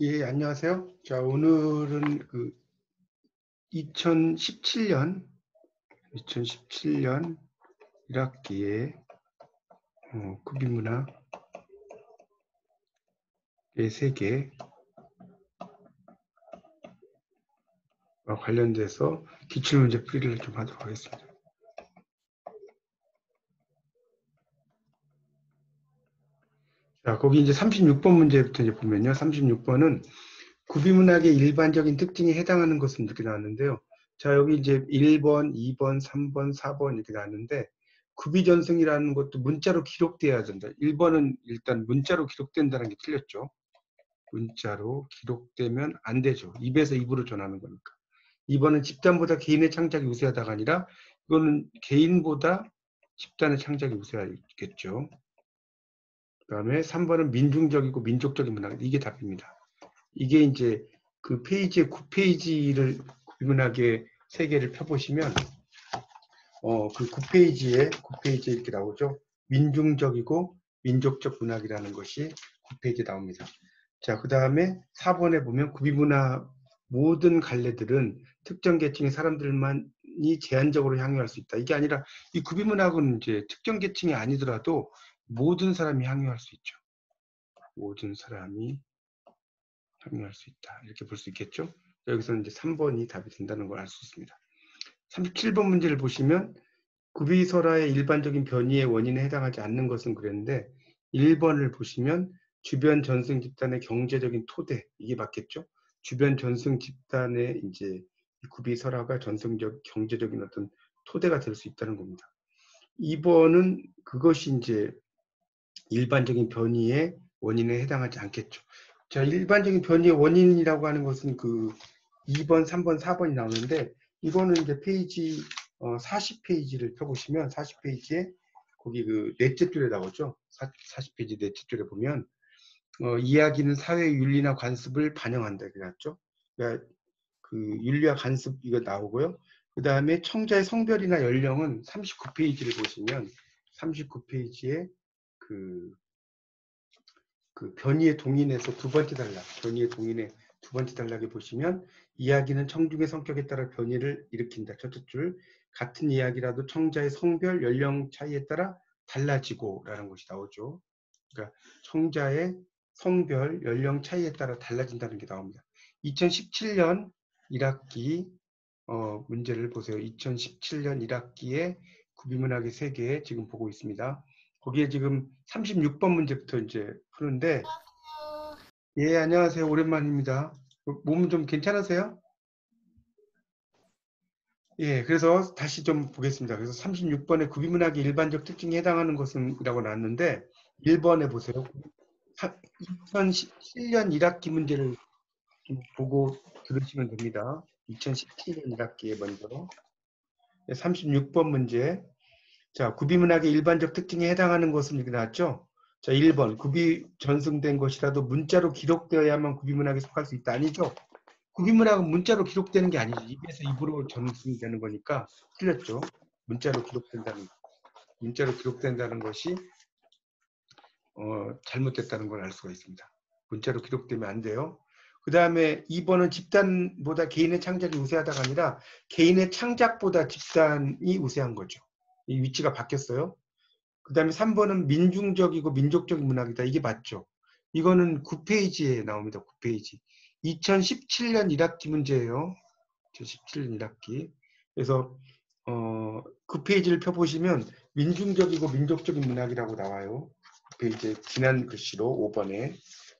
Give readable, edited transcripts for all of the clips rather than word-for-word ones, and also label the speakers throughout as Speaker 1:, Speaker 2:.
Speaker 1: 예, 안녕하세요. 자, 오늘은 2017년 1학기에 구비문학의 세계와 관련돼서 기출문제 풀이를 좀 하도록 하겠습니다. 자, 거기 이제 36번 문제부터 이제 보면요. 36번은 구비문학의 일반적인 특징에 해당하는 것은 이렇게 나왔는데요. 자, 여기 이제 1번, 2번, 3번, 4번 이렇게 나왔는데 구비전승이라는 것도 문자로 기록돼야 된다. 1번은 일단 문자로 기록된다는 게 틀렸죠. 문자로 기록되면 안 되죠. 입에서 입으로 전하는 거니까. 2번은 집단보다 개인의 창작이 우세하다가 아니라 이거는 개인보다 집단의 창작이 우세하겠죠. 그 다음에 3번은 민중적이고 민족적인 문학. 이게 답입니다. 이게 이제 그 페이지의 9페이지를 구비문학의 세계를 펴보시면 그 9페이지에 이렇게 나오죠. 민중적이고 민족적 문학이라는 것이 9페이지에 나옵니다. 자, 그 다음에 4번에 보면 구비문학 모든 갈래들은 특정 계층의 사람들만이 제한적으로 향유할 수 있다. 이게 아니라 이 구비문학은 이제 특정 계층이 아니더라도 모든 사람이 향유할 수 있죠. 모든 사람이 향유할 수 있다. 이렇게 볼 수 있겠죠. 여기서는 이제 3번이 답이 된다는 걸 알 수 있습니다. 37번 문제를 보시면 구비설화의 일반적인 변이의 원인에 해당하지 않는 것은 그랬는데 1번을 보시면 주변 전승 집단의 경제적인 토대, 이게 맞겠죠? 주변 전승 집단의 이제 구비설화가 전승적 경제적인 어떤 토대가 될 수 있다는 겁니다. 2번은 그것이 이제 일반적인 변이의 원인에 해당하지 않겠죠. 자, 일반적인 변이의 원인이라고 하는 것은 그 2번, 3번, 4번이 나오는데 이거는 이제 페이지 40페이지를 펴보시면 40페이지에 거기 그 넷째 줄에 나오죠. 40페이지 넷째 줄에 보면 이야기는 사회 윤리나 관습을 반영한다 이렇게 나왔죠. 그러니까 그 윤리와 관습 이거 나오고요. 그 다음에 청자의 성별이나 연령은 39페이지를 보시면 39페이지에 그 변이의 동인에서 두 번째 단락, 변이의 동인의 두 번째 단락에 보시면 이야기는 청중의 성격에 따라 변이를 일으킨다. 첫째 줄, 같은 이야기라도 청자의 성별, 연령 차이에 따라 달라지고 라는 것이 나오죠. 그러니까 청자의 성별, 연령 차이에 따라 달라진다는 게 나옵니다. 2017년 1학기 문제를 보세요. 2017년 1학기에 구비문학의 세계 지금 보고 있습니다. 거기에 지금 36번 문제부터 이제 푸는데, 예, 안녕하세요. 오랜만입니다. 몸은 좀 괜찮으세요? 예, 그래서 다시 좀 보겠습니다. 그래서 36번에 구비문학의 일반적 특징에 해당하는 것은 이라고 나왔는데, 1번에 보세요. 2017년 1학기 문제를 좀 보고 들으시면 됩니다. 2017년 1학기에 먼저. 36번 문제. 자, 구비문학의 일반적 특징에 해당하는 것은 이렇게 나왔죠? 자, 1번. 구비 전승된 것이라도 문자로 기록되어야만 구비문학에 속할 수 있다. 아니죠? 구비문학은 문자로 기록되는 게 아니죠. 입에서 입으로 전승되는 거니까 틀렸죠. 문자로 기록된다는 것이 잘못됐다는 걸 알 수가 있습니다. 문자로 기록되면 안 돼요. 그 다음에 2번은 집단보다 개인의 창작이 우세하다가 아니라 개인의 창작보다 집단이 우세한 거죠. 이 위치가 바뀌었어요. 그 다음에 3번은 민중적이고 민족적인 문학이다. 이게 맞죠. 이거는 9페이지에 나옵니다. 9페이지. 2017년 1학기 문제예요. 2017년 1학기. 그래서 9페이지를 펴보시면 민중적이고 민족적인 문학이라고 나와요. 9페이지에 지난 글씨로 5번에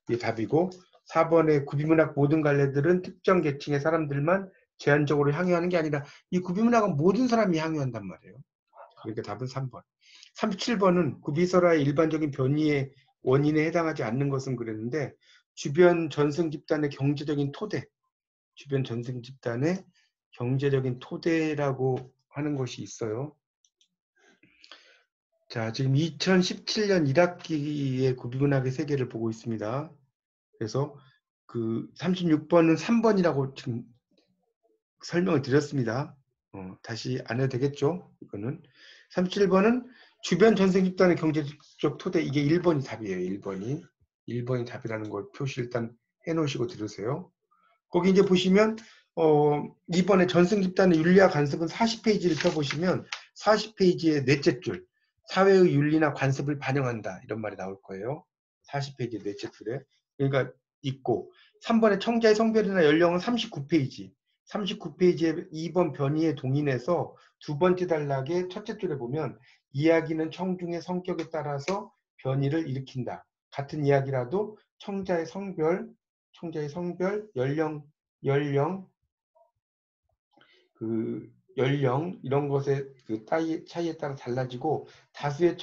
Speaker 1: 이게 답이고 4번에 구비문학 모든 갈래들은 특정 계층의 사람들만 제한적으로 향유하는 게 아니라 이 구비문학은 모든 사람이 향유한단 말이에요. 그러니까 답은 3번. 37번은 구비설화의 일반적인 변이의 원인에 해당하지 않는 것은 그랬는데 주변 전승 집단의 경제적인 토대, 주변 전승 집단의 경제적인 토대라고 하는 것이 있어요. 자, 지금 2017년 1학기의 구비문학의 세계를 보고 있습니다. 그래서 그 36번은 3번이라고 지금 설명을 드렸습니다. 다시 안 해도 되겠죠? 이거는 37번은 주변 전생 집단의 경제적 토대, 이게 1번이 답이에요. 1번이 답이라는 걸 표시 일단 해놓으시고 들으세요. 거기 이제 보시면 이번에 전승 집단의 윤리와 관습은 40페이지를 펴보시면 40페이지의 넷째 줄 사회의 윤리나 관습을 반영한다 이런 말이 나올 거예요. 40페이지 넷째 줄에 그러니까 있고 3번의 청자의 성별이나 연령은 39페이지 39페이지에 2번 변이의 동인에서 두 번째 단락의 첫째 줄에 보면 이야기는 청중의 성격에 따라서 변이를 일으킨다. 같은 이야기라도 청자의 성별, 연령, 연령 이런 것의 그 차이에 따라 달라지고 다수의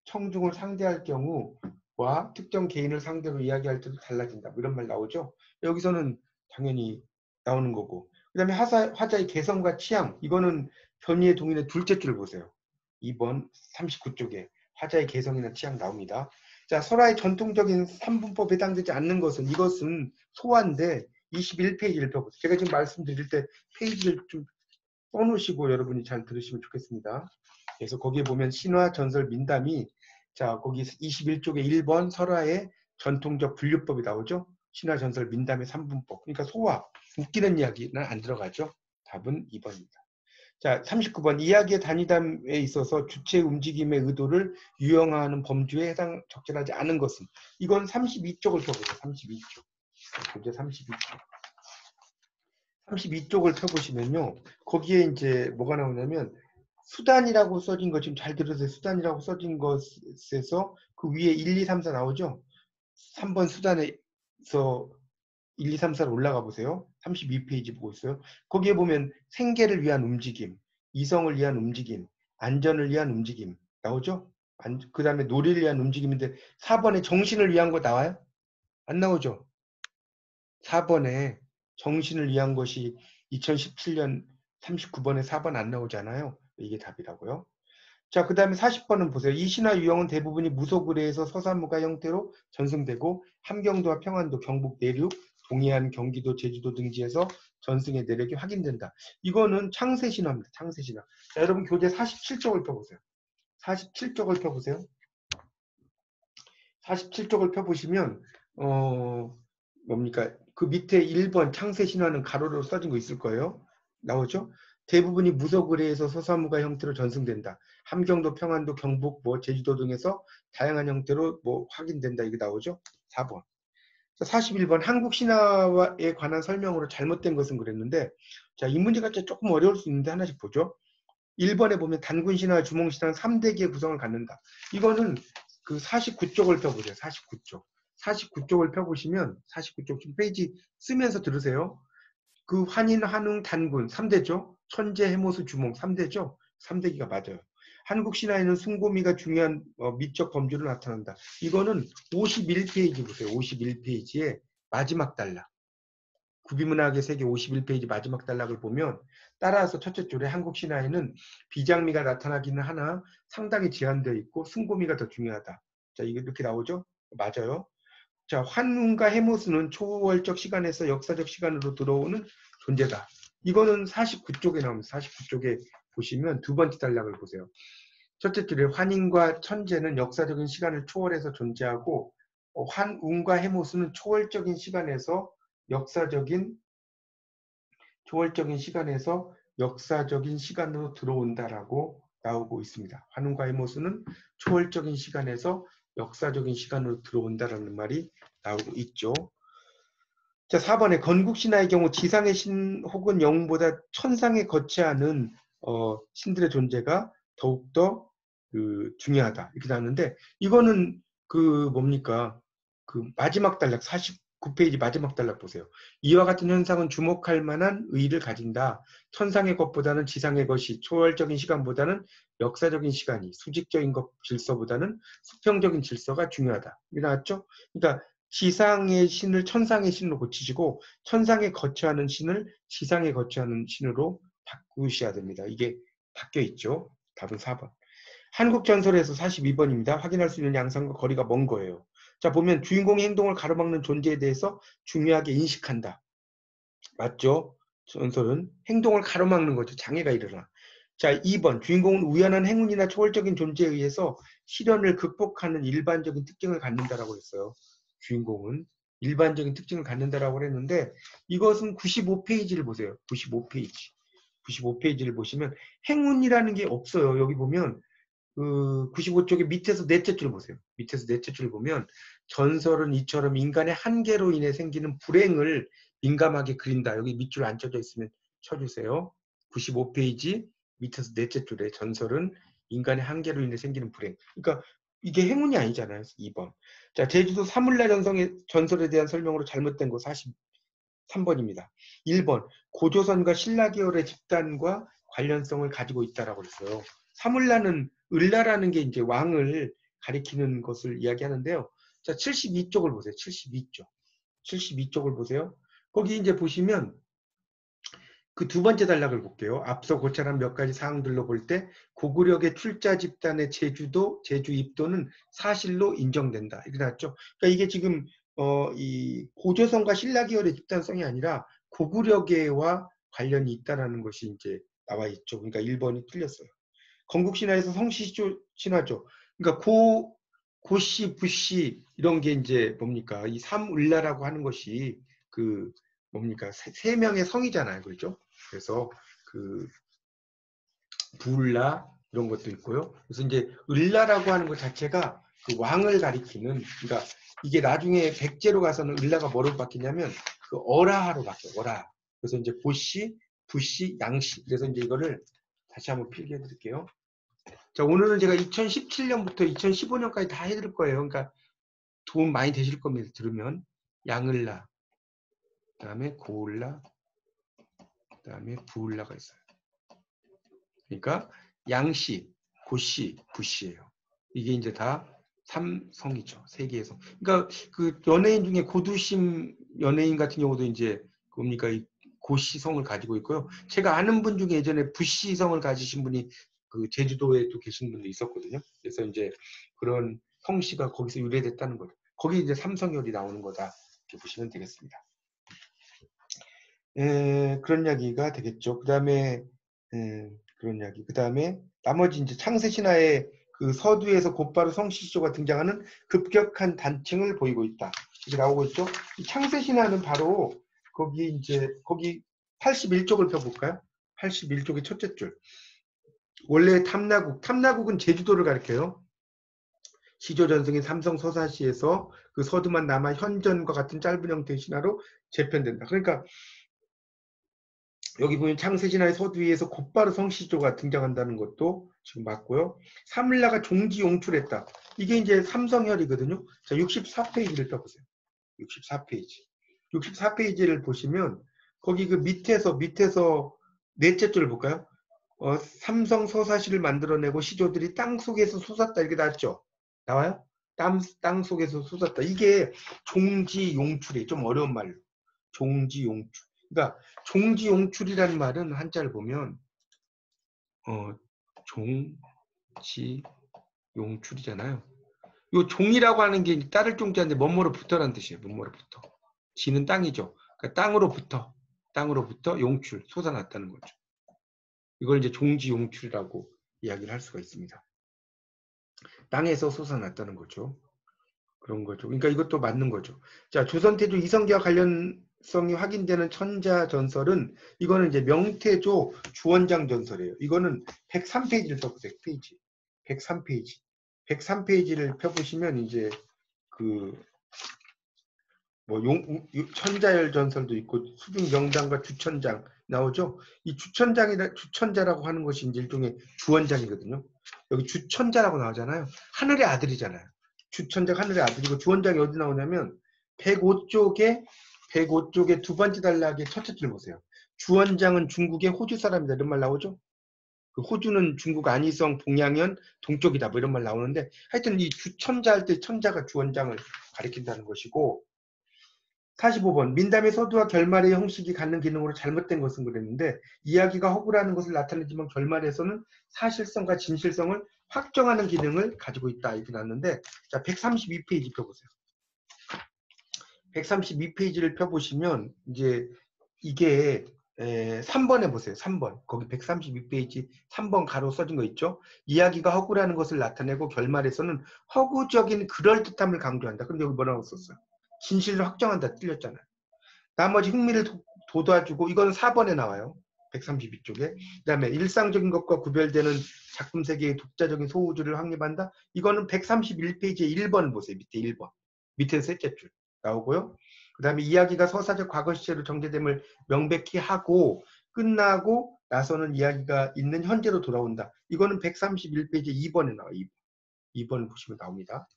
Speaker 1: 청중을 상대할 경우와 특정 개인을 상대로 이야기할 때도 달라진다. 뭐 이런 말 나오죠. 여기서는 당연히 나오는 거고. 그 다음에 화자의 개성과 취향 이거는 변희의 동인의 둘째 줄 보세요. 2번 39쪽에 화자의 개성이나 취향 나옵니다. 자, 설화의 전통적인 3분법에 해당되지 않는 것은 이것은 소화인데 21페이지를 펴보세요. 제가 지금 말씀드릴 때 페이지를 좀 써놓으시고 여러분이 잘 들으시면 좋겠습니다. 그래서 거기에 보면 신화, 전설, 민담이 자 거기 21쪽에 1번 설화의 전통적 분류법이 나오죠. 신화, 전설, 민담의 3분법. 그러니까 소화, 웃기는 이야기는 안 들어가죠. 답은 2번입니다. 자, 39번 이야기의 단위담에 있어서 주체의 움직임의 의도를 유형화하는 범주에 적절하지 않은 것은 이건 32쪽을 펴보세요. 32쪽. 문제 32쪽. 32쪽을 펴보시면요. 거기에 이제 뭐가 나오냐면 수단이라고 써진 거 지금 잘 들으세요. 수단이라고 써진 것에서 그 위에 1, 2, 3, 4 나오죠. 3번 수단에서 1, 2, 3, 4로 올라가 보세요. 32페이지 보고 있어요. 거기에 보면 생계를 위한 움직임, 이성을 위한 움직임, 안전을 위한 움직임 나오죠? 그 다음에 놀이를 위한 움직임인데 4번에 정신을 위한 거 나와요? 안 나오죠? 4번에 정신을 위한 것이 2017년 39번에 4번 안 나오잖아요. 이게 답이라고요. 자, 그 다음에 40번은 보세요. 이 신화 유형은 대부분이 무속의뢰에서 서사무가 형태로 전승되고 함경도와 평안도, 경북 내륙, 동해안, 경기도, 제주도 등지에서 전승의 내력이 확인된다. 이거는 창세신화입니다. 창세신화. 자, 여러분 교재 47쪽을 펴보세요. 47쪽을 펴보세요. 47쪽을 펴보시면 뭡니까? 그 밑에 1번 창세신화는 가로로 써진 거 있을 거예요. 나오죠? 대부분이 무속의뢰에서 서사무가 형태로 전승된다. 함경도, 평안도, 경북, 제주도 등에서 다양한 형태로 확인된다. 이게 나오죠? 4번. 41번 한국 신화에 관한 설명으로 잘못된 것은 그랬는데 자, 이 문제가 조금 어려울 수 있는데 하나씩 보죠. 1번에 보면 단군 신화, 주몽 신화는 3대기의 구성을 갖는다. 이거는 그 49쪽을 펴보세요. 49쪽. 49쪽을 펴보시면 49쪽 좀 페이지 쓰면서 들으세요. 그 환인, 한웅, 단군 3대죠. 천재, 해모수, 주몽 3대죠. 3대기가 맞아요. 한국 신화에는 숭고미가 중요한 미적 범주로 나타난다. 이거는 51페이지 보세요. 51페이지의 마지막 단락. 구비문학의 세계 51페이지 마지막 단락을 보면 따라서 첫째 줄에 한국 신화에는 비장미가 나타나기는 하나 상당히 제한되어 있고 승고미가 더 중요하다. 자, 이게 이렇게 나오죠? 맞아요. 자, 환웅과 해모수는 초월적 시간에서 역사적 시간으로 들어오는 존재다. 이거는 49쪽에 나옵니다. 49쪽에 보시면 두 번째 단락을 보세요. 첫째 줄에 환인과 천재는 역사적인 시간을 초월해서 존재하고 환웅과 해모수는 초월적인 시간에서 역사적인 시간으로 들어온다라고 나오고 있습니다. 환웅과 해모수는 초월적인 시간에서 역사적인 시간으로 들어온다라는 말이 나오고 있죠. 자, 4번에 건국신화의 경우 지상의 신 혹은 영웅보다 천상에 거치하는 신들의 존재가 더욱더 중요하다. 이렇게 나왔는데 이거는 뭡니까? 그 마지막 단락 49페이지 마지막 단락 보세요. 이와 같은 현상은 주목할 만한 의의를 가진다. 천상의 것보다는 지상의 것이 초월적인 시간보다는 역사적인 시간이 수직적인 것 질서보다는 수평적인 질서가 중요하다. 이게 나왔죠? 그러니까 지상의 신을 천상의 신으로 고치시고 천상에 거처하는 신을 지상에 거처하는 신으로 바꾸셔야 됩니다. 이게 바뀌어 있죠. 답은 4번. 한국전설에서 42번입니다. 확인할 수 있는 양상과 거리가 먼 거예요. 자, 보면 주인공의 행동을 가로막는 존재에 대해서 중요하게 인식한다. 맞죠? 전설은 행동을 가로막는 거죠. 장애가 일어나. 자, 2번 주인공은 우연한 행운이나 초월적인 존재에 의해서 시련을 극복하는 일반적인 특징을 갖는다라고 했어요. 주인공은 일반적인 특징을 갖는다라고 했는데 이것은 95페이지를 보세요. 95페이지. 95페이지를 보시면 행운이라는 게 없어요. 여기 보면 그 95쪽의 밑에서 넷째 줄 보세요. 밑에서 넷째 줄 보면 전설은 이처럼 인간의 한계로 인해 생기는 불행을 민감하게 그린다. 여기 밑줄 안 쳐져 있으면 쳐주세요. 95페이지 밑에서 넷째 줄에 전설은 인간의 한계로 인해 생기는 불행. 그러니까 이게 행운이 아니잖아요. 2번. 자, 제주도 사물라 전설에 대한 설명으로 잘못된 거 43번입니다. 1번. 고조선과 신라계열의 집단과 관련성을 가지고 있다라고 했어요. 사물라는 을라라는 게 이제 왕을 가리키는 것을 이야기하는데요. 자, 72쪽을 보세요. 72쪽. 72쪽을 보세요. 거기 이제 보시면 그 두 번째 단락을 볼게요. 앞서 고찰한 몇 가지 사항들로 볼 때 고구려의 출자 집단의 제주도, 제주 입도는 사실로 인정된다. 이렇게 나왔죠. 그러니까 이게 지금 이 고조선과 신라계열의 집단성이 아니라 고구려계와 관련이 있다라는 것이 이제 나와 있죠. 그러니까 1번이 틀렸어요. 건국신화에서 성시신화죠. 그러니까 고씨, 부씨 이런 게 이제 뭡니까? 이 삼을라라고 하는 것이 그 뭡니까? 세 명의 성이잖아요. 그렇죠? 그래서 그 부을라 이런 것도 있고요. 그래서 이제 을라라고 하는 것 자체가 그 왕을 가리키는 그러니까 이게 나중에 백제로 가서는 을라가 뭐로 바뀌냐면 그 어라하로 바뀌어요. 어라. 그래서 이제 고씨, 부씨, 양씨. 그래서 이제 이거를 다시 한번 필기해 드릴게요. 자, 오늘은 제가 2017년부터 2015년까지 다 해드릴 거예요. 그러니까 도움 많이 되실 겁니다. 들으면 양을라, 그 다음에 고을라, 그 다음에 부을라가 있어요. 그러니까 양씨, 고씨, 부씨예요. 이게 이제 다 삼성이죠. 세계의 성. 그러니까 그 연예인 중에 고두심 연예인 같은 경우도 이제 뭡니까 이 고씨성을 가지고 있고요. 제가 아는 분 중에 예전에 부씨성을 가지신 분이 그 제주도에 또 계신 분도 있었거든요. 그래서 이제 그런 성씨가 거기서 유래됐다는 거죠. 거기 이제 삼성열이 나오는 거다 이렇게 보시면 되겠습니다. 그런 이야기가 되겠죠. 그 다음에 그런 이야기. 그 다음에 나머지 이제 창세신화의 그 서두에서 곧바로 성시조가 등장하는 급격한 단층을 보이고 있다. 이게 나오고 있죠. 이 창세신화는 바로 거기 이제 거기 81쪽을 펴볼까요? 81쪽의 첫째 줄. 원래 탐나국은 제주도를 가리켜요. 시조전승인 삼성서사시에서 그 서두만 남아 현전과 같은 짧은 형태의 신화로 재편된다. 그러니까 여기 보면 창세신화의 서두위에서 곧바로 성시조가 등장한다는 것도 지금 맞고요. 삼을라가 종지 용출했다. 이게 이제 삼성혈이거든요. 자, 64페이지를 펴보세요. 64페이지. 64페이지를 보시면 거기 그 밑에서 넷째 줄을 볼까요? 삼성 서사시를 만들어내고 시조들이 땅 속에서 솟았다 이렇게 나왔죠. 나와요? 땅 속에서 솟았다. 이게 종지 용출이에요. 좀 어려운 말로. 종지 용출. 그러니까 종지 용출이라는 말은 한자를 보면 종지 용출이잖아요. 요 종이라고 하는 게 따를 종자인데 뭐뭐로 붙어라는 뜻이에요. 뭐뭐로 붙어. 지는 땅이죠. 그러니까 땅으로부터 용출, 솟아났다는 거죠. 이걸 이제 종지 용출이라고 이야기를 할 수가 있습니다. 땅에서 솟아났다는 거죠. 그런 거죠. 그러니까 이것도 맞는 거죠. 자, 조선태조 이성계와 관련성이 확인되는 천자전설은 이거는 이제 명태조 주원장 전설이에요. 이거는 103페이지를 펴보세요. 페이지. 103페이지. 103페이지를 펴보시면 이제 그 뭐 천자열 전설도 있고 수중 명당과 주천장 나오죠. 이 주천자라고 하는 것이 이제 일종의 주원장이거든요. 여기 주천자라고 나오잖아요. 하늘의 아들이잖아요. 주천자가 하늘의 아들이고 주원장이 어디 나오냐면 105쪽에 두 번째 단락의 첫째 줄 보세요. 주원장은 중국의 호주 사람이다 이런 말 나오죠. 그 호주는 중국 안희성, 봉양현, 동쪽이다 뭐 이런 말 나오는데 하여튼 이 주천자 할 때 천자가 주원장을 가리킨다는 것이고 45번 민담의 서두와 결말의 형식이 갖는 기능으로 잘못된 것은 그랬는데 이야기가 허구라는 것을 나타내지만 결말에서는 사실성과 진실성을 확정하는 기능을 가지고 있다 이렇게 나왔는데 자 132페이지 펴보세요. 132페이지를 펴보시면 이제 이게 3번에 보세요. 3번 거기 132페이지 3번 가로 써진 거 있죠. 이야기가 허구라는 것을 나타내고 결말에서는 허구적인 그럴듯함을 강조한다. 근데 여기 뭐라고 썼어요? 진실을 확정한다. 틀렸잖아요. 나머지 흥미를 돋아주고 이거는 4번에 나와요. 132쪽에. 그 다음에 일상적인 것과 구별되는 작품 세계의 독자적인 소우주를 확립한다. 이거는 131페이지에 1번 보세요. 밑에 1번. 밑에 셋째 줄 나오고요. 그 다음에 이야기가 서사적 과거 시제로 정제됨을 명백히 하고 끝나고 나서는 이야기가 있는 현재로 돌아온다. 이거는 131페이지 2번에 나와요. 2번 보시면 나옵니다.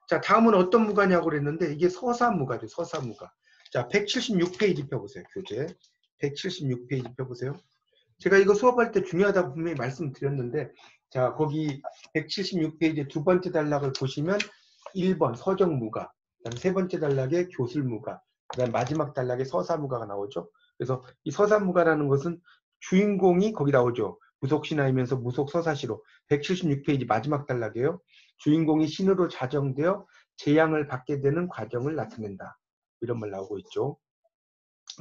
Speaker 1: 자, 다음은 어떤 무가냐고 그랬는데 이게 서사무가죠. 서사무가. 자, 176페이지 펴보세요. 교재. 176페이지 펴보세요. 제가 이거 수업할 때 중요하다고 분명히 말씀드렸는데 자, 거기 176페이지 두 번째 단락을 보시면 1번 서정무가, 그다음 세 번째 단락에 교술무가, 그다음 마지막 단락에 서사무가가 나오죠. 그래서 이 서사무가라는 것은 주인공이 거기 나오죠. 무속신화이면서 무속서사시로 176페이지 마지막 단락이에요. 주인공이 신으로 자정되어 재양을 받게 되는 과정을 나타낸다. 이런 말 나오고 있죠.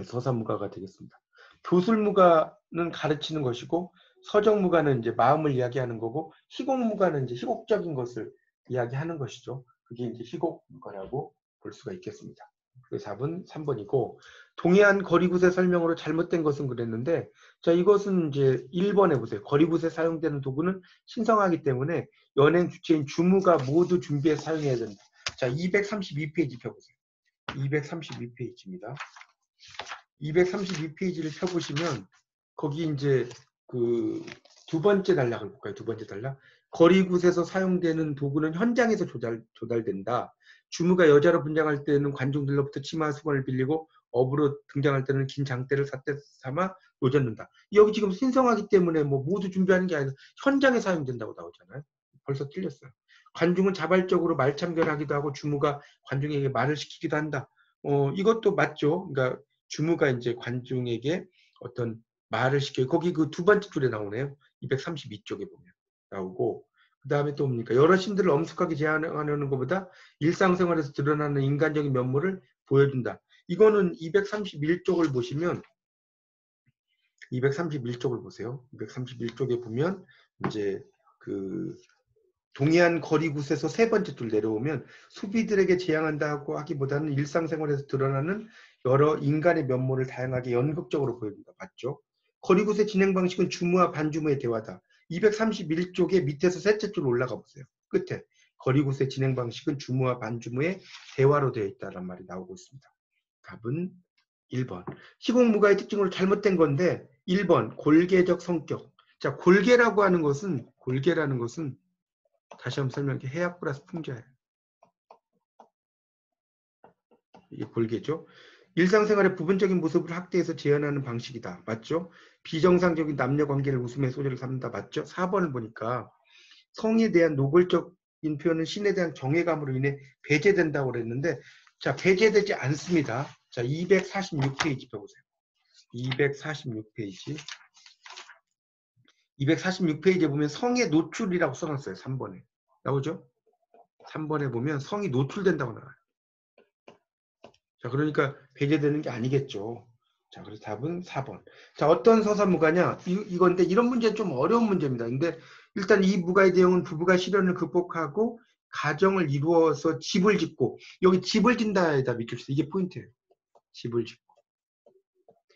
Speaker 1: 서사무가가 되겠습니다. 교술무가는 가르치는 것이고 서정무가는 이제 마음을 이야기하는 거고 희곡무가는 이제 희곡적인 것을 이야기하는 것이죠. 그게 이제 희곡무가라고 볼 수가 있겠습니다. 그 답은 3번이고 동해안 거리굿의 설명으로 잘못된 것은 그랬는데 자 이것은 이제 1번에 보세요. 거리굿에 사용되는 도구는 신성하기 때문에 연행 주체인 주무가 모두 준비해 사용해야 된다. 자 232페이지 펴보세요. 232페이지입니다. 232페이지를 펴보시면 거기 이제 그 두 번째 단락을 볼까요? 두 번째 단락. 거리굿에서 사용되는 도구는 현장에서 조달된다. 주무가 여자로 분장할 때는 관중들로부터 치마 수건을 빌리고 업으로 등장할 때는 긴 장대를 삿대 삼아 노젓는다. 여기 지금 신성하기 때문에 뭐 모두 준비하는 게 아니라 현장에 사용된다고 나오잖아요. 벌써 틀렸어요. 관중은 자발적으로 말참견하기도 하고 주무가 관중에게 말을 시키기도 한다. 이것도 맞죠. 그러니까 주무가 이제 관중에게 어떤 말을 시켜요. 거기 그 두 번째 줄에 나오네요. 232쪽에 보면 나오고 그 다음에 또 뭡니까? 여러 신들을 엄숙하게 제안하려는 것보다 일상생활에서 드러나는 인간적인 면모를 보여준다. 이거는 231쪽을 보시면 231쪽을 보세요. 231쪽에 보면 이제 그 동해안 거리굿에서 세 번째 줄 내려오면 수비들에게 제안한다고 하기보다는 일상생활에서 드러나는 여러 인간의 면모를 다양하게 연극적으로 보여준다. 맞죠? 거리굿의 진행 방식은 주무와 반주무의 대화다. 231쪽에 밑에서 셋째 줄 올라가 보세요. 끝에 거리굿의 진행 방식은 주무와 반주무의 대화로 되어 있다는 말이 나오고 있습니다. 답은 1번. 희곡무가의 특징으로 잘못된 건데 1번 골계적 성격. 자, 골계라는 것은 다시 한번 설명할게요. 해악 플러스 풍자예요. 이게 골계죠. 일상생활의 부분적인 모습을 확대해서 재현하는 방식이다. 맞죠? 비정상적인 남녀 관계를 웃음의 소재로 삼는다. 맞죠? 4번을 보니까 성에 대한 노골적인 표현은 신에 대한 정예감으로 인해 배제된다고 그랬는데 자, 배제되지 않습니다. 자, 246페이지 펴보세요. 246페이지. 246페이지에 보면 성의 노출이라고 써놨어요. 3번에. 나오죠? 3번에 보면 성이 노출된다고 나와요. 자, 그러니까 배제되는 게 아니겠죠. 자, 그래서 답은 4번. 자, 어떤 서사무가냐? 이건데 이런 문제는 좀 어려운 문제입니다. 근데 일단 이 무가의 내용은 부부가 시련을 극복하고 가정을 이루어서 집을 짓고 여기 집을 짓다에다 밑줄치 이게 포인트예요. 집을 짓고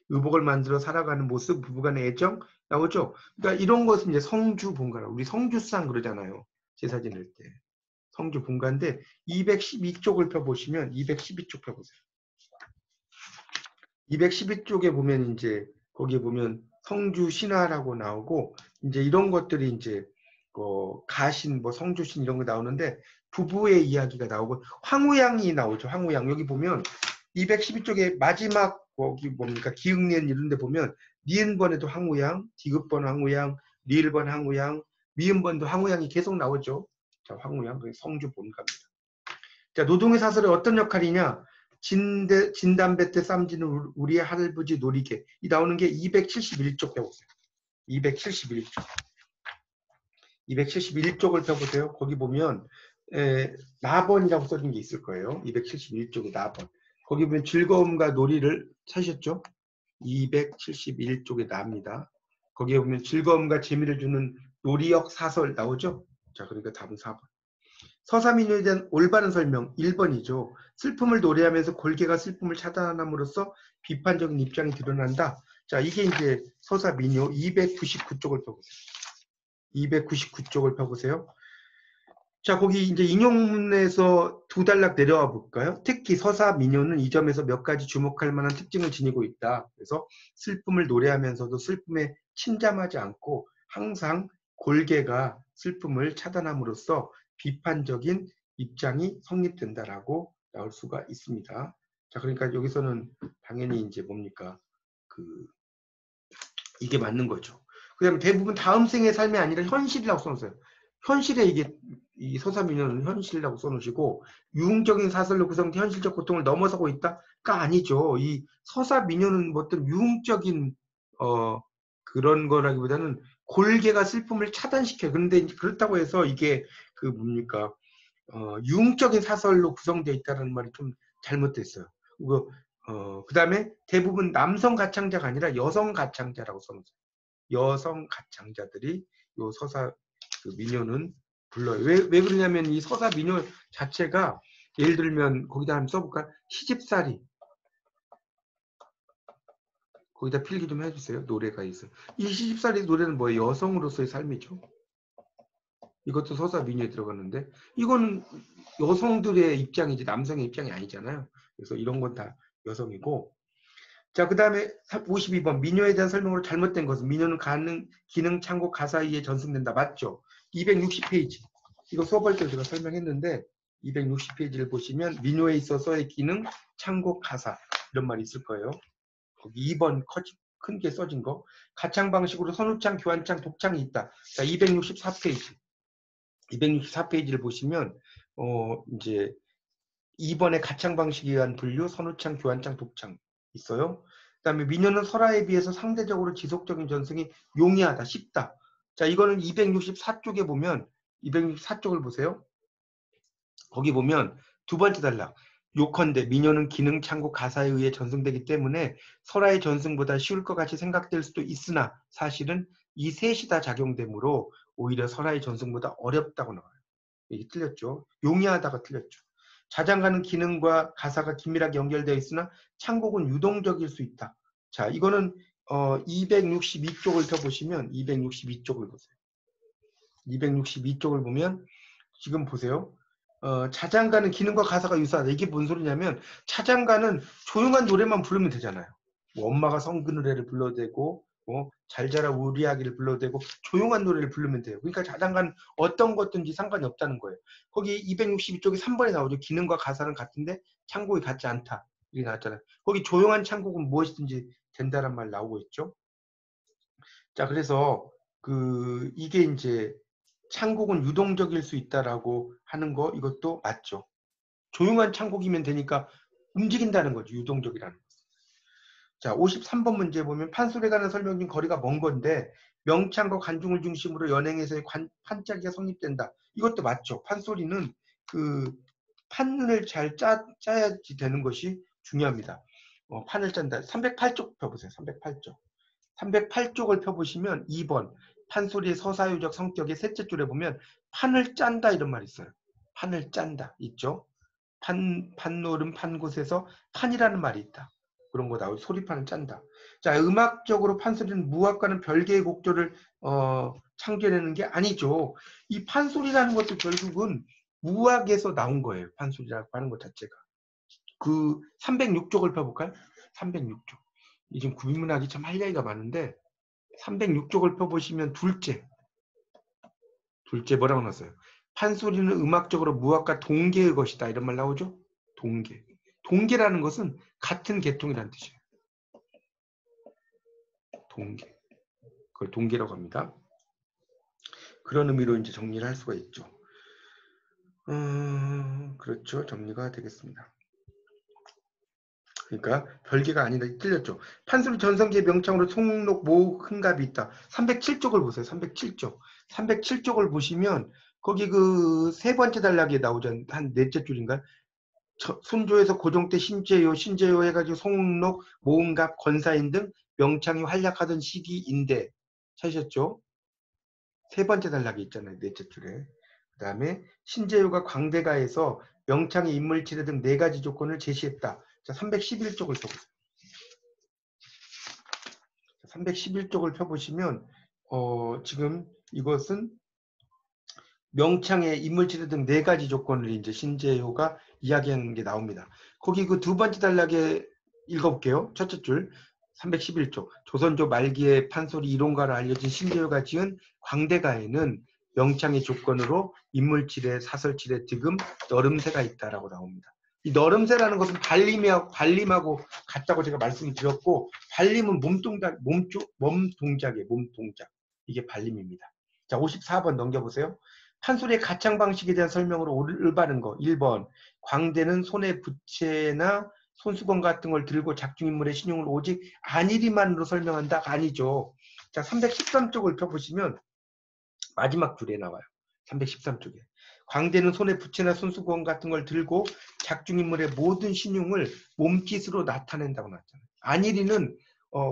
Speaker 1: 의복을 만들어 살아가는 모습, 부부간의 애정 나오죠. 그러니까 이런 것은 이제 성주 본가라. 우리 성주상 그러잖아요. 제사 지낼 때. 성주 본가인데 212쪽을 펴보시면 212쪽 펴보세요. 212쪽에 보면 이제 거기에 보면 성주 신화라고 나오고 이제 이런 것들이 이제 가신 뭐 성주신 이런 거 나오는데 부부의 이야기가 나오고 황후양이 나오죠. 황후양 여기 보면 212쪽에 마지막 거기 뭡니까 기흥리엔 이런 데 보면 니은번에도 황후양, 디귿번 황후양, 리을번 황후양, 미음번도 황후양이 계속 나오죠. 자, 황후양 성주 본가입니다. 자, 노동의 사설이 어떤 역할이냐? 진담배 때 쌈지는 우리의 할아버지 놀이개. 이 나오는 게 271쪽 펴보세요. 271쪽. 271쪽을 펴보세요. 거기 보면 나번이라고 써진 게 있을 거예요. 271쪽에 나번. 거기 보면 즐거움과 놀이를 찾으셨죠? 271쪽에 나입니다. 거기에 보면 즐거움과 재미를 주는 놀이역 사설 나오죠? 자, 그러니까 답은 4번. 서사민요에 대한 올바른 설명 1번이죠. 슬픔을 노래하면서 골개가 슬픔을 차단함으로써 비판적인 입장이 드러난다. 자, 이게 이제 서사민요 299쪽을 펴보세요. 299쪽을 펴보세요. 자, 거기 이제 인용문에서 두 단락 내려와 볼까요? 특히 서사민요는 이 점에서 몇 가지 주목할 만한 특징을 지니고 있다. 그래서 슬픔을 노래하면서도 슬픔에 침잠하지 않고 항상 골개가 슬픔을 차단함으로써 비판적인 입장이 성립된다라고 나올 수가 있습니다. 자, 그러니까 여기서는 당연히 이제 뭡니까? 이게 맞는 거죠. 그 다음에 대부분 다음 생의 삶이 아니라 현실이라고 써놓으세요. 현실에 이게 이 서사민요는 현실이라고 써놓으시고 유흥적인 사설로 구성된 현실적 고통을 넘어서고 있다가 아니죠. 이 서사민요는 뭐 어떤 유흥적인 그런 거라기보다는 골개가 슬픔을 차단시켜요. 그런데 그렇다고 해서 이게 그 뭡니까 유흥적인 사설로 구성되어 있다는 말이 좀 잘못됐어요. 그 다음에 대부분 남성 가창자가 아니라 여성 가창자라고 써놓으세요. 여성 가창자들이 요 서사 민요는 불러요. 왜 그러냐면 이 서사 민요 자체가 예를 들면 거기다 한번 써볼까? 시집살이 거기다 필기 좀 해주세요. 노래가 있어요. 이 시집살이 노래는 뭐예요? 여성으로서의 삶이죠. 이것도 서사 민요에 들어갔는데 이거는 여성들의 입장이지 남성의 입장이 아니잖아요. 그래서 이런 건 다 여성이고 자, 그 다음에 52번 민요에 대한 설명으로 잘못된 것은 민요는 기능, 창고, 가사에 의해 전승된다. 맞죠? 260페이지. 이거 수업할 때 제가 설명했는데 260페이지를 보시면 민요에 있어서의 기능, 창고, 가사 이런 말이 있을 거예요. 거기 2번 큰 게 써진 거. 가창 방식으로 선우창, 교환창, 독창이 있다. 자, 264페이지. 264페이지를 보시면 이제 2번에 가창 방식에 의한 분류, 선우창, 교환창, 독창 있어요. 그 다음에 민요는 설화에 비해서 상대적으로 지속적인 전승이 용이하다, 쉽다. 자, 이거는 264쪽에 보면 264쪽을 보세요. 거기 보면 두 번째 단락. 요컨대 민요는 기능, 창고, 가사에 의해 전승되기 때문에 설화의 전승보다 쉬울 것 같이 생각될 수도 있으나 사실은 이 셋이 다 작용되므로 오히려 설화의 전승보다 어렵다고 나와요. 이게 틀렸죠. 용이하다가 틀렸죠. 자장가는 기능과 가사가 긴밀하게 연결되어 있으나 창곡은 유동적일 수 있다. 자, 이거는 262쪽을 펴보시면 262쪽을 보세요. 262쪽을 보면 지금 보세요. 자장가는 기능과 가사가 유사하다. 이게 뭔 소리냐면 자장가는 조용한 노래만 부르면 되잖아요. 뭐 엄마가 성그노래를 불러도 되고 잘 자라 우리 아기를 불러도 되고 조용한 노래를 부르면 돼요. 그러니까 자장가는 어떤 것든지 상관이 없다는 거예요. 거기 262쪽에 3번에 나오죠. 기능과 가사는 같은데 창곡이 같지 않다. 이게 나왔잖아요. 거기 조용한 창곡은 무엇이든지 된다는 말 나오고 있죠. 자, 그래서 이게 이제 창곡은 유동적일 수 있다라고 하는 거 이것도 맞죠. 조용한 창곡이면 되니까 움직인다는 거죠. 유동적이라는 거. 자, 53번 문제 보면 판소리에 관한 설명 중 거리가 먼 건데 명창과 관중을 중심으로 연행에서의 판짜기가 성립된다. 이것도 맞죠. 판소리는 판을 잘 짜야지 되는 것이 중요합니다. 판을 짠다. 308쪽 펴보세요. 308쪽. 308쪽을 펴보시면 2번 판소리의 서사유적 성격의 셋째 줄에 보면 판을 짠다 이런 말이 있어요. 판을 짠다 있죠. 판노름 판곳에서 판이라는 말이 있다. 그런 거 나오고 소리판을 짠다. 자, 음악적으로 판소리는 무악과는 별개의 곡조를 창조해내는 게 아니죠. 이 판소리라는 것도 결국은 무악에서 나온 거예요. 판소리라고 하는 것 자체가. 306쪽을 펴볼까요? 306쪽. 지금 구민문학이 참 할 얘기가 많은데 306쪽을 펴보시면 둘째 뭐라고 나왔어요? 판소리는 음악적으로 무악과 동계의 것이다. 이런 말 나오죠? 동계. 동계라는 것은 같은 계통이라는 뜻이에요. 동계. 그걸 동계라고 합니다. 그런 의미로 이제 정리를 할 수가 있죠. 그렇죠. 정리가 되겠습니다. 그러니까 별개가 아니라 틀렸죠. 판소리 전성기의 명창으로 송록 모흥갑이 있다. 307쪽을 보세요. 307쪽. 307쪽을 보시면 거기 세 번째 단락에 나오죠. 한 넷째 줄인가? 순조에서 고종 때 신제요 해가지고 송록, 모흥갑, 권사인 등 명창이 활약하던 시기인데 찾으셨죠? 세 번째 단락이 있잖아요. 넷째 줄에. 그 다음에 신재유가 광대가에서 명창의 인물치레 등 4가지 조건을 제시했다. 자, 311쪽을 펴보세요. 311쪽을 펴보시면 지금 이것은 명창의 인물치레 등 4가지 조건을 이제 신재효가 이야기하는 게 나옵니다. 거기 그 두 번째 단락에 읽어볼게요. 첫째 줄 311쪽. 조선조 말기에 판소리 이론가로 알려진 신재효가 지은 광대가에는 명창의 조건으로 인물치레, 사설치레, 득음, 너름새가 있다라고 나옵니다. 이 너름새라는 것은 발림하고 같다고 제가 말씀을 드렸고, 발림은 몸동작이에요. 몸동작. 이게 발림입니다. 자, 54번 넘겨보세요. 판소리의 가창 방식에 대한 설명으로 올바른 거. 1번. 광대는 손에 부채나 손수건 같은 걸 들고 작중인물의 신용을 오직 안일이만으로 설명한다? 아니죠. 자, 313쪽을 펴보시면 마지막 줄에 나와요. 313쪽에. 광대는 손에 부채나 손수건 같은 걸 들고 작중인물의 모든 신용을 몸짓으로 나타낸다고 나왔잖아요. 안일이는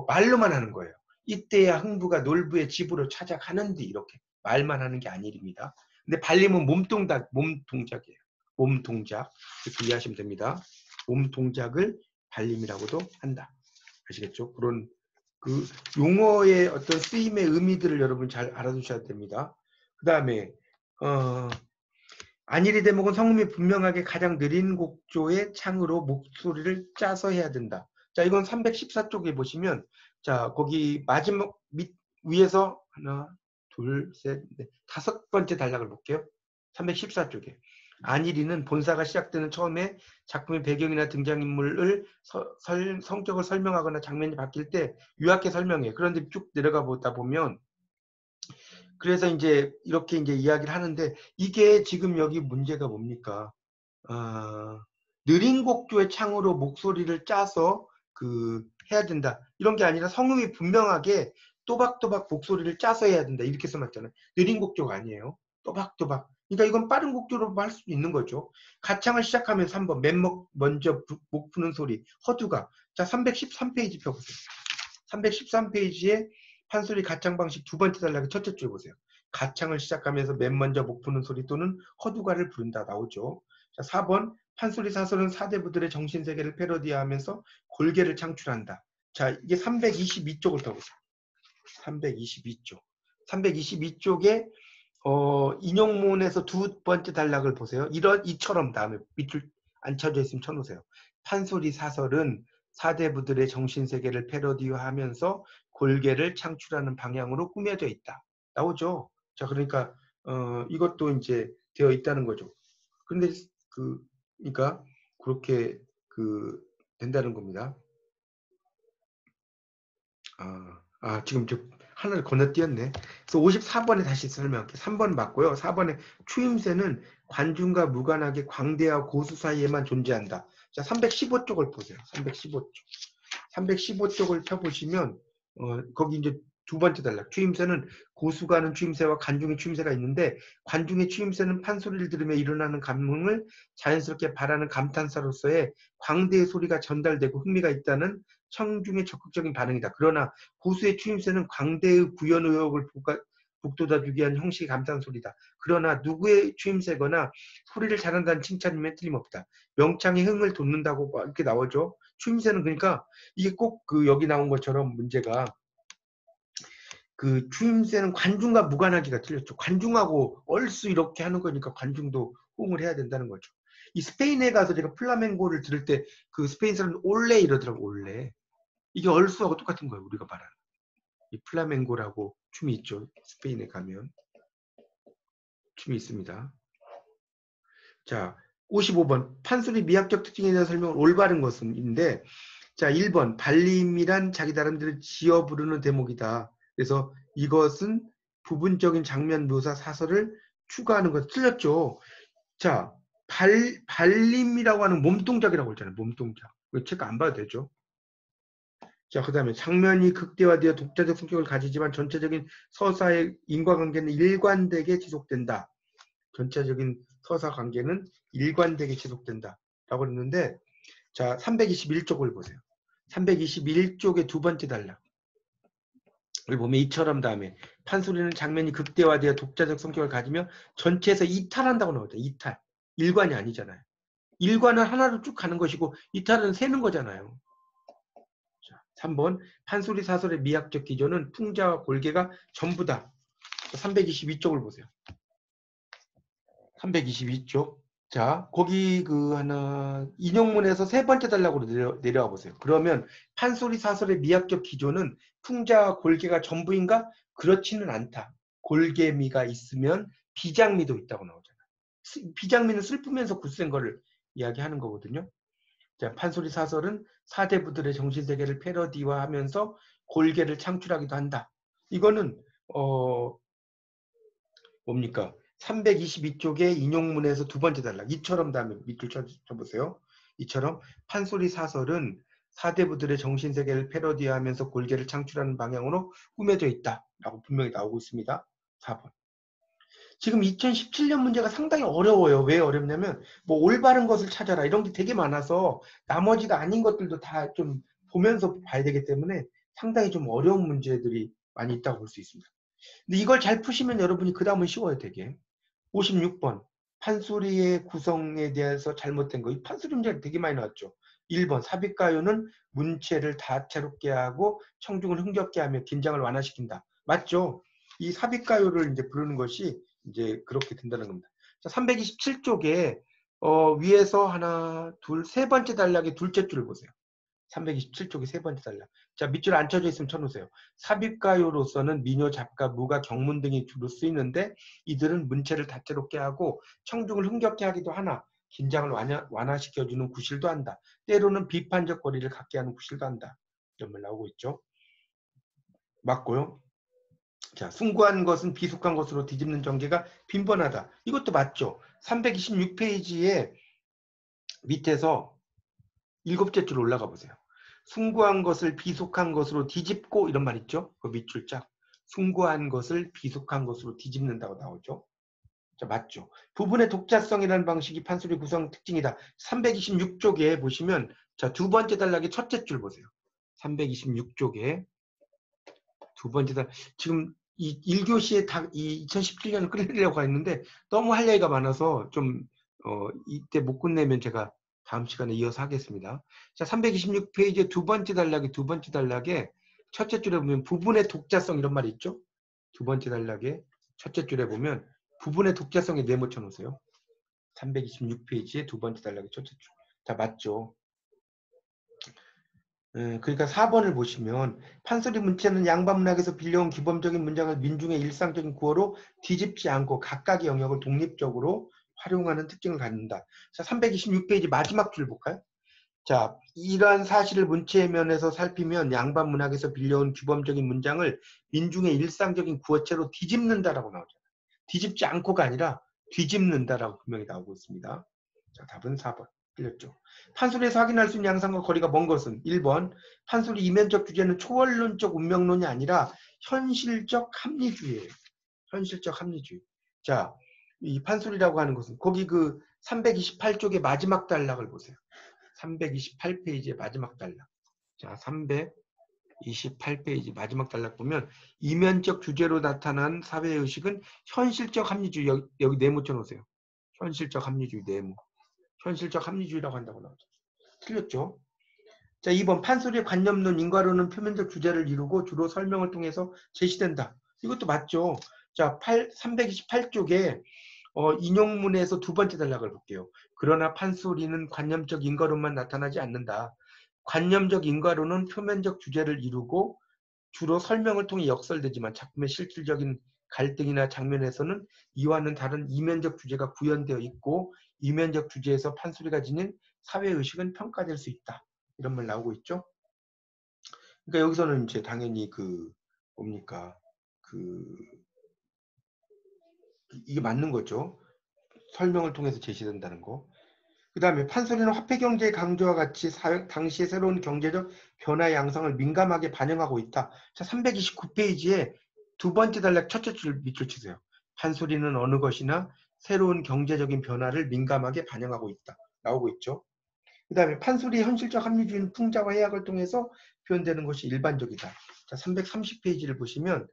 Speaker 1: 말로만 하는 거예요. 이때야 흥부가 놀부의 집으로 찾아가는데 이렇게 말만 하는 게 안일입니다. 근데 발림은 몸동작이에요. 몸동작. 이렇게 이해하시면 됩니다. 몸동작을 발림이라고도 한다. 아시겠죠? 그런 그 용어의 어떤 쓰임의 의미들을 여러분 잘 알아두셔야 됩니다. 그 다음에 안일이 대목은 성음이 분명하게 가장 느린 곡조의 창으로 목소리를 짜서 해야 된다. 자, 이건 314쪽에 보시면 자, 거기 마지막 위에서 하나, 둘, 셋, 넷, 5번째 단락을 볼게요. 314쪽에. 안일이는 본사가 시작되는 처음에 작품의 배경이나 등장인물을 성격을 설명하거나 장면이 바뀔 때 유학해 설명해. 그런데 쭉 내려가 보다 보면 그래서 이제 이렇게 이제 이야기를 하는데 이게 지금 여기 문제가 뭡니까? 느린 곡조의 창으로 목소리를 짜서 해야 된다. 이런 게 아니라 성음이 분명하게 또박또박 목소리를 짜서 해야 된다. 이렇게 써놨잖아요. 느린 곡조가 아니에요. 또박또박. 그러니까 이건 빠른 곡조로 할 수도 있는 거죠. 가창을 시작하면 3번 맨 먼저 목 푸는 소리 허두가. 자, 313페이지 펴보세요. 313페이지에 판소리 가창 방식 두 번째 단락의 첫째 줄 보세요. 가창을 시작하면서 맨 먼저 목 푸는 소리 또는 허두가를 부른다 나오죠. 자, 4번 판소리 사설은 4대 부들의 정신세계를 패러디하면서 골계를 창출한다. 자, 이게 322쪽을 펴보세요. 322쪽. 322쪽에 인용문에서 두 번째 단락을 보세요. 이처럼 다음에 밑줄 안 쳐져 있으면 쳐놓으세요. 판소리 사설은 4대 부들의 정신세계를 패러디하면서 골계를 창출하는 방향으로 꾸며져 있다. 나오죠. 자, 그러니까 이것도 이제 되어 있다는 거죠. 그런데 그러니까 그렇게 된다는 겁니다. 지금 저 하나를 건너뛰었네. 그래서 54번에 다시 설명할게요. 3번 맞고요. 4번에 추임새는 관중과 무관하게 광대와 고수 사이에만 존재한다. 자, 315쪽을 보세요. 315쪽. 315쪽을 펴보시면 거기 이제 두 번째 단락. 추임새는 고수가 하는 추임새와 관중의 추임새가 있는데 관중의 추임새는 판소리를 들으며 일어나는 감흥을 자연스럽게 바라는 감탄사로서의 광대의 소리가 전달되고 흥미가 있다는 청중의 적극적인 반응이다. 그러나 고수의 추임새는 광대의 구현 의혹을 북돋아주기 위한 형식의 감탄소리다. 그러나 누구의 추임새거나 소리를 잘한다는 칭찬이면 틀림없다. 명창의 흥을 돋는다고 이렇게 나오죠. 추임새는 그러니까 이게 꼭 여기 나온 것처럼 문제가 추임새는 관중과 무관하기가 틀렸죠. 관중하고 얼쑤 이렇게 하는 거니까 관중도 호응을 해야 된다는 거죠. 이 스페인에 가서 제가 플라멩고를 들을 때 스페인 사람들 올레 이러더라고. 올레. 이게 얼쑤하고 똑같은 거예요. 우리가 말하는. 이 플라멩고라고 춤이 있죠. 스페인에 가면. 춤이 있습니다. 자, 55번. 판소리 미학적 특징에 대한 설명은 올바른 것인데 자, 1번. 발림이란 자기 나름대로 지어 부르는 대목이다. 그래서 이것은 부분적인 장면 묘사 사설을 추가하는 것 틀렸죠. 자, 발림이라고 하는 몸동작이라고 했잖아요. 몸동작. 이거 체크 안 봐도 되죠. 자, 그 다음에 장면이 극대화되어 독자적 성격을 가지지만 전체적인 서사의 인과관계는 일관되게 지속된다. 전체적인 서사 관계는 일관되게 지속된다. 라고 했는데 자, 321쪽을 보세요. 321쪽의 두 번째 단락. 여기 보면 이처럼 다음에 판소리는 장면이 극대화되어 독자적 성격을 가지며 전체에서 이탈한다고 나오죠. 이탈. 일관이 아니잖아요. 일관은 하나로 쭉 가는 것이고 이탈은 세는 거잖아요. 자, 3번 판소리 사설의 미학적 기조는 풍자와 골개가 전부다. 322쪽을 보세요. 322쪽. 자, 거기 그 하나 인용문에서 세 번째 단락으로 내려와 보세요. 그러면 판소리 사설의 미학적 기조는 풍자와 골개가 전부인가? 그렇지는 않다. 골개미가 있으면 비장미도 있다고 나오잖아요. 비장미는 슬프면서 굳센 거를 이야기하는 거거든요. 자, 판소리 사설은 사대부들의 정신세계를 패러디화하면서 골개를 창출하기도 한다. 이거는 뭡니까? 322쪽의 인용문에서 두 번째 단락. 이처럼 다음에 밑줄 쳐보세요. 이처럼 판소리 사설은 사대부들의 정신세계를 패러디하면서 골개를 창출하는 방향으로 꾸며져 있다. 라고 분명히 나오고 있습니다. 4번. 지금 2017년 문제가 상당히 어려워요. 왜 어렵냐면 뭐 올바른 것을 찾아라 이런 게 되게 많아서 나머지가 아닌 것들도 다 좀 보면서 봐야 되기 때문에 상당히 좀 어려운 문제들이 많이 있다고 볼 수 있습니다. 근데 이걸 잘 푸시면 여러분이 그 다음은 쉬워요. 되게. 56번 판소리의 구성에 대해서 잘못된 거. 이 판소리 문제가 되게 많이 나왔죠. 1번 삽입가요는 문체를 다채롭게 하고 청중을 흥겹게 하며 긴장을 완화시킨다. 맞죠? 이 삽입가요를 이제 부르는 것이 이제 그렇게 된다는 겁니다. 자, 327쪽에 위에서 하나, 둘, 세 번째 단락의 둘째 줄을 보세요. 327쪽의 세 번째 단락. 자, 밑줄 안 쳐져 있으면 쳐놓으세요. 삽입가요로서는 민요, 잡가, 무가, 경문 등이 주로 쓰이는데 이들은 문체를 다채롭게 하고 청중을 흥겹게 하기도 하나 긴장을 완화시켜주는 구실도 한다. 때로는 비판적 거리를 갖게 하는 구실도 한다. 이런 말 나오고 있죠. 맞고요. 자, 숭고한 것은 비속한 것으로 뒤집는 전개가 빈번하다. 이것도 맞죠. 326페이지에 밑에서 일곱째 줄 올라가 보세요. 숭고한 것을 비속한 것으로 뒤집고 이런 말 있죠. 그 밑줄 짝. 숭고한 것을 비속한 것으로 뒤집는다고 나오죠. 자, 맞죠. 부분의 독자성이라는 방식이 판소리 구성 특징이다. 326쪽에 보시면 자, 두 번째 단락의 첫째 줄 보세요. 326쪽에 두 번째 단락. 지금 이 1교시에 이 2017년을 끝내려고 했는데 너무 할 얘기가 많아서 좀 이때 못 끝내면 제가 다음 시간에 이어서 하겠습니다. 자, 326페이지의 두 번째 단락에 첫째 줄에 보면 부분의 독자성 이런 말이 있죠? 두 번째 단락에 첫째 줄에 보면 부분의 독자성에 메모쳐 놓으세요. 326페이지의 두 번째 단락의 첫째 줄. 자, 맞죠? 그러니까 4번을 보시면 판소리 문체는 양반문학에서 빌려온 기본적인 문장을 민중의 일상적인 구어로 뒤집지 않고 각각의 영역을 독립적으로 활용하는 특징을 갖는다. 자, 326페이지 마지막 줄 볼까요? 자, 이러한 사실을 문체의 면에서 살피면 양반문학에서 빌려온 규범적인 문장을 민중의 일상적인 구어체로 뒤집는다라고 나오잖아요. 뒤집지 않고가 아니라 뒤집는다라고 분명히 나오고 있습니다. 자, 답은 4번. 틀렸죠. 판소리에서 확인할 수 있는 양상과 거리가 먼 것은 1번 판소리 이면적 주제는 초월론적 운명론이 아니라 현실적 합리주의예요. 현실적 합리주의. 자, 이 판소리라고 하는 것은 거기 그 328쪽의 마지막 단락을 보세요. 328페이지의 마지막 단락. 자, 328페이지 마지막 단락 보면 이면적 주제로 나타난 사회의식은 현실적 합리주의. 여기 네모 쳐놓으세요. 현실적 합리주의 네모. 현실적 합리주의라고 한다고 나오죠. 틀렸죠? 자, 2번 판소리의 관념론, 인과론은 표면적 주제를 이루고 주로 설명을 통해서 제시된다. 이것도 맞죠? 자, 328쪽에 인용문에서 두 번째 단락을 볼게요. 그러나 판소리는 관념적 인과론만 나타나지 않는다. 관념적 인과론은 표면적 주제를 이루고 주로 설명을 통해 역설되지만 작품의 실질적인 갈등이나 장면에서는 이와는 다른 이면적 주제가 구현되어 있고 이면적 주제에서 판소리가 지닌 사회의식은 평가될 수 있다. 이런 말 나오고 있죠. 그러니까 여기서는 이제 당연히 뭡니까 이게 맞는 거죠. 설명을 통해서 제시된다는 거. 그 다음에 판소리는 화폐경제의 강조와 같이 당시의 새로운 경제적 변화의 양상을 민감하게 반영하고 있다. 자, 329페이지에 두 번째 단락 첫째 줄 밑줄 치세요. 판소리는 어느 것이나 새로운 경제적인 변화를 민감하게 반영하고 있다. 나오고 있죠. 그 다음에 판소리의 현실적 합리주의는 풍자와 해악을 통해서 표현되는 것이 일반적이다. 자, 330페이지를 보시면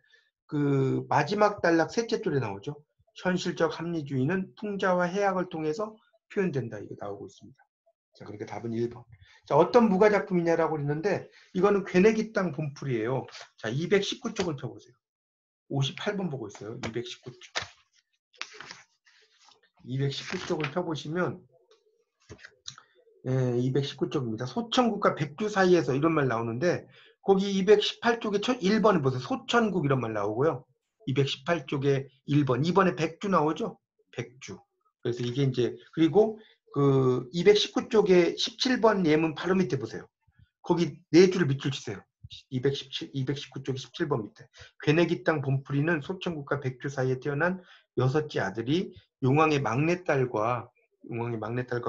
Speaker 1: 그 마지막 단락 셋째 줄에 나오죠. 현실적 합리주의는 풍자와 해악을 통해서 표현된다. 이게 나오고 있습니다. 자, 그러니까 답은 1번. 자, 어떤 무가 작품이냐라고 그랬는데 이거는 괴내기 땅 본풀이에요. 자, 219쪽을 펴보세요. 58번 보고 있어요. 219쪽. 219쪽을 펴보시면 219쪽입니다. 소천국과 백주 사이에서 이런 말 나오는데 거기 218쪽에 1번을 보세요. 소천국 이런 말 나오고요. 218쪽에 1번, 2번에 백주 나오죠? 백주. 그래서 이게 이제 그리고 그 219쪽에 17번 예문 바로 밑에 보세요. 거기 네 줄을 밑줄 치세요. 219쪽에 17번 밑에. 괴내기 땅 본풀이는 소천국과 백주 사이에 태어난 여섯째 아들이 용왕의 막내딸과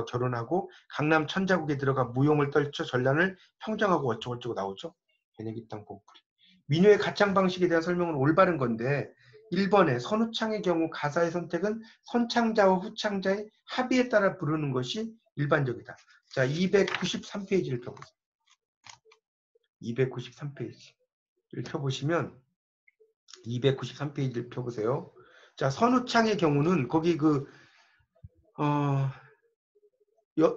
Speaker 1: 결혼하고 강남 천자국에 들어가 무용을 떨쳐 전란을 평정하고 어쩌고저쩌고 나오죠. 괴내기 땅 본풀이. 민요의 가창 방식에 대한 설명은 올바른 건데 1번에 선후창의 경우 가사의 선택은 선창자와 후창자의 합의에 따라 부르는 것이 일반적이다. 자, 293페이지를 펴보세요. 293페이지를 펴보시면 293페이지를 펴보세요. 자, 선후창의 경우는 거기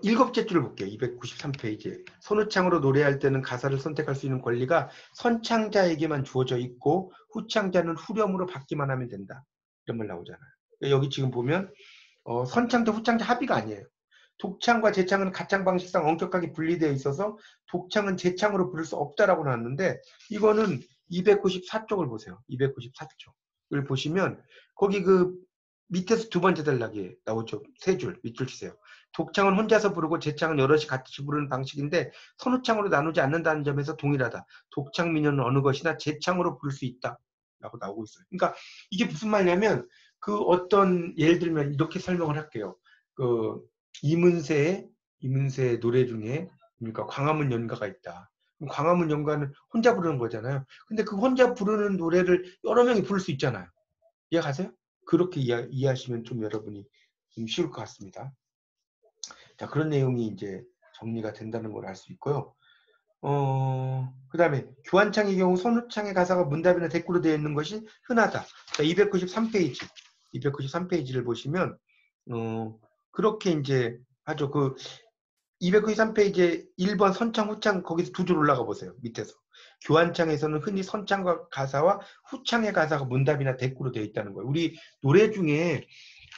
Speaker 1: 일곱째 줄을 볼게요. 293페이지에. 선후창으로 노래할 때는 가사를 선택할 수 있는 권리가 선창자에게만 주어져 있고 후창자는 후렴으로 받기만 하면 된다. 이런 말 나오잖아요. 여기 지금 보면 선창자, 후창자 합의가 아니에요. 독창과 재창은 가창 방식상 엄격하게 분리되어 있어서 독창은 재창으로 부를 수 없다라고 나왔는데 이거는 294쪽을 보세요. 294쪽을 보시면 거기 그 밑에서 두 번째 단락에 나오죠. 세 줄, 밑줄 치세요. 독창은 혼자서 부르고 재창은 여럿이 같이 부르는 방식인데 선후창으로 나누지 않는다는 점에서 동일하다. 독창 민요는 어느 것이나 재창으로 부를 수 있다. 라고 나오고 있어요. 그러니까 이게 무슨 말이냐면 그 어떤 예를 들면 이렇게 설명을 할게요. 그 이문세의 노래 중에 그러니까 광화문 연가가 있다. 광화문 연가는 혼자 부르는 거잖아요. 근데 그 혼자 부르는 노래를 여러 명이 부를 수 있잖아요. 이해가세요? 그렇게 이해하시면 좀 여러분이 좀 쉬울 것 같습니다. 자, 그런 내용이 이제 정리가 된다는 걸 알 수 있고요. 그 다음에 교환창의 경우 선후창의 가사가 문답이나 대꾸로 되어 있는 것이 흔하다. 자, 293페이지를 보시면 그렇게 이제 하죠. 그 293페이지에 1번 선창, 후창 거기서 두 줄 올라가 보세요. 밑에서. 교환창에서는 흔히 선창과 가사와 후창의 가사가 문답이나 대꾸로 되어 있다는 거예요. 우리 노래 중에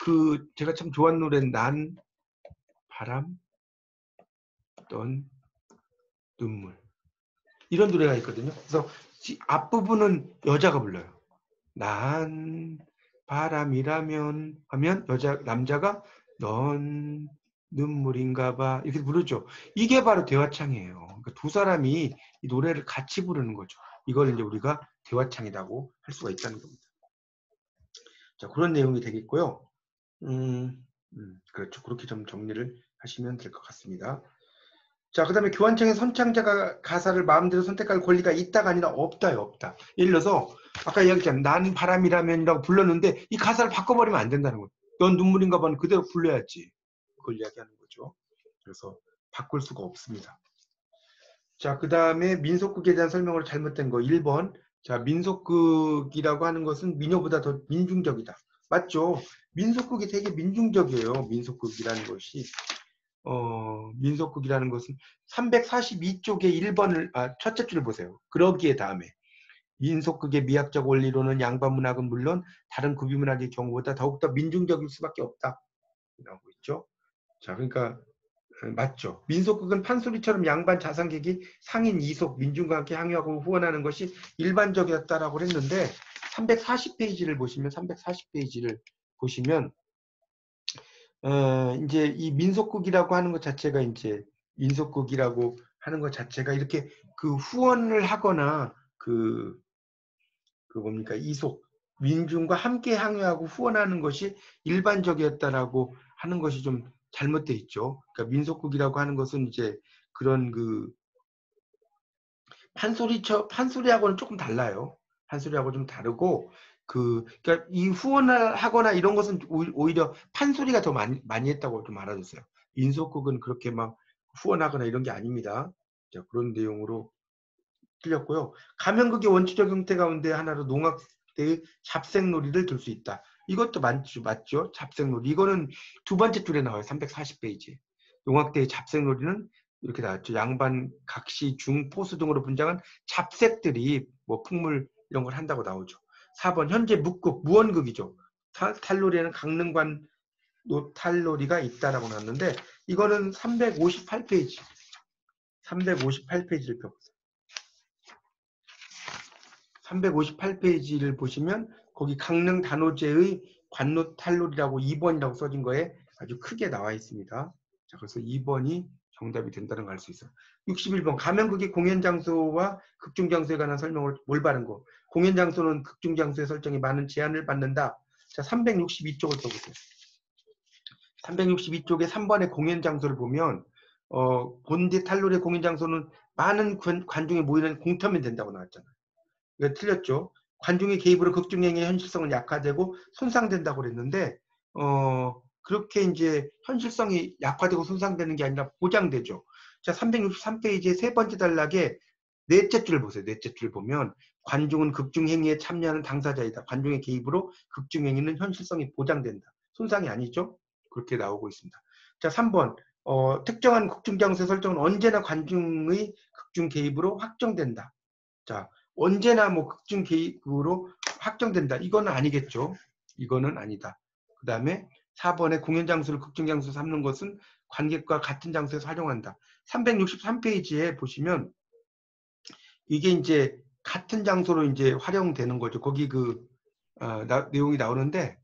Speaker 1: 그 제가 참 좋아하는 노래는 난, 바람, 넌, 눈물 이런 노래가 있거든요. 그래서 앞부분은 여자가 불러요. 난 바람이라면 하면 남자가 넌 눈물인가 봐 이렇게 부르죠. 이게 바로 대화창이에요. 그러니까 두 사람이 이 노래를 같이 부르는 거죠. 이걸 이제 우리가 대화창이라고 할 수가 있다는 겁니다. 자, 그런 내용이 되겠고요. 그렇죠. 그렇게 좀 정리를 하시면 될 것 같습니다. 자, 그 다음에 교환창에 선창자가 가사를 마음대로 선택할 권리가 있다가 아니라 없다요, 없다. 예를 들어서, 아까 이야기했잖아요. 난 바람이라면이라고 불렀는데, 이 가사를 바꿔버리면 안 된다는 거예요. 넌 눈물인가 봐는 그대로 불러야지. 그걸 이야기하는 거죠. 그래서 바꿀 수가 없습니다. 자, 그 다음에 민속극에 대한 설명으로 잘못된 거 1번. 자, 민속극이라고 하는 것은 민요보다 더 민중적이다. 맞죠? 민속극이 되게 민중적이에요. 민속극이라는 것이. 민속극이라는 것은 342쪽에 1번을 첫째 줄을 보세요. 그러기에 다음에 민속극의 미학적 원리로는 양반문학은 물론 다른 구비문학의 경우보다 더욱더 민중적일 수밖에 없다. 나오고 있죠. 자, 그러니까 맞죠. 민속극은 판소리처럼 양반 자상객이 상인 이속 민중과 함께 향유하고 후원하는 것이 일반적이었다라고 했는데 340페이지를 보시면 이제 이 민속극이라고 하는 것 자체가 이렇게 그 후원을 하거나 뭡니까 이속 민중과 함께 향유하고 후원하는 것이 일반적이었다라고 하는 것이 좀 잘못돼 있죠. 그러니까 민속극이라고 하는 것은 이제 그런 판소리하고는 조금 달라요. 판소리하고 좀 다르고 그러니까 이 후원을 하거나 이런 것은 오히려 판소리가 더 많이 했다고 좀 알아주세요. 민속극은 그렇게 막 후원하거나 이런 게 아닙니다. 자, 그런 내용으로 틀렸고요. 가면극의 원초적 형태 가운데 하나로 농악대의 잡생놀이를 들 수 있다. 이것도 맞죠? 잡생놀이. 이거는 두 번째 줄에 나와요. 340페이지. 농악대의 잡생놀이는 이렇게 나왔죠. 양반, 각시, 중, 포수 등으로 분장한 잡색들이 뭐 풍물 이런 걸 한다고 나오죠. 4번 현재 묵극, 무언극이죠. 탈놀이에는 강릉관 노탈놀이가 있다라고 나왔는데 이거는 358페이지. 358페이지를 펴보세요. 358페이지를 보시면 거기 강릉 단오제의 관노탈놀이라고 2번이라고 써진 거에 아주 크게 나와 있습니다. 자, 그래서 2번이 정답이 된다는 걸 알 수 있어요. 61번 가면극의 공연장소와 극중장소에 관한 설명을 올바른 거. 공연장소는 극중장소의 설정에 많은 제한을 받는다. 자, 362쪽을 써보세요. 362쪽에 3번의 공연장소를 보면 본디 탈놀이의 공연장소는 많은 관중이 모이는 공터면 된다고 나왔잖아요. 이거 틀렸죠. 관중의 개입으로 극중행의 현실성은 약화되고 손상된다고 그랬는데 그렇게 이제 현실성이 약화되고 손상되는 게 아니라 보장되죠. 자, 363페이지의 세 번째 단락에 넷째 줄을 보세요. 넷째 줄을 보면 관중은 극중행위에 참여하는 당사자이다. 관중의 개입으로 극중행위는 현실성이 보장된다. 손상이 아니죠. 그렇게 나오고 있습니다. 자, 3번 특정한 극중장소의 설정은 언제나 관중의 극중 개입으로 확정된다. 자, 언제나 뭐 극중 개입으로 확정된다. 이거는 아니겠죠. 이거는 아니다. 그 다음에 4번에 공연 장소를 극중 장소로 삼는 것은 관객과 같은 장소에서 활용한다. 363페이지에 보시면 이게 이제 같은 장소로 이제 활용되는 거죠. 거기 그 내용이 나오는데